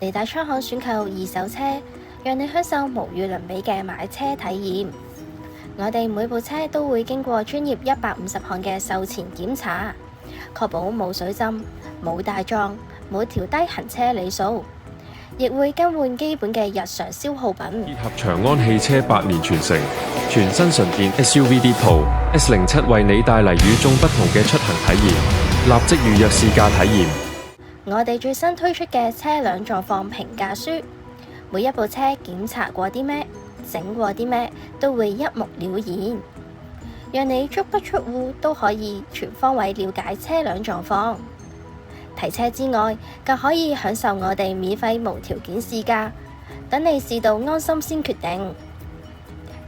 利大倉行選購二手車，讓你享受無與倫比嘅買車體驗。我哋每部車都會經過專業150項嘅售前檢查，確保冇水浸、冇大撞、冇調低行車里數，亦會更換基本嘅日常消耗品。結合長安汽車8年傳承，全新純電 SUV D-Pro S07為你帶嚟與眾不同嘅出行體驗，立即預約試駕體驗。我哋最新推出嘅車輛狀況評價書，每一部車檢查過啲咩、整過啲咩，都會一目了然，讓你足不出戶都可以全方位了解車輛狀況。提車之外，更可以享受我哋免費無條件試駕，等你試到安心先決定。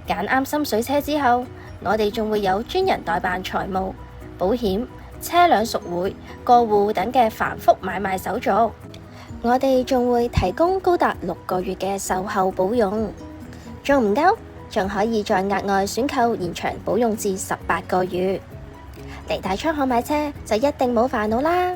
揀啱心水車之後，我哋仲會有專人代辦財務、保險、車輛贖回、過戶等嘅繁複買賣手續。我哋仲會提供高達6個月嘅售後保用，仲唔夠？仲可以再額外選購延長保用至18個月。利大倉行買車就一定冇煩惱啦！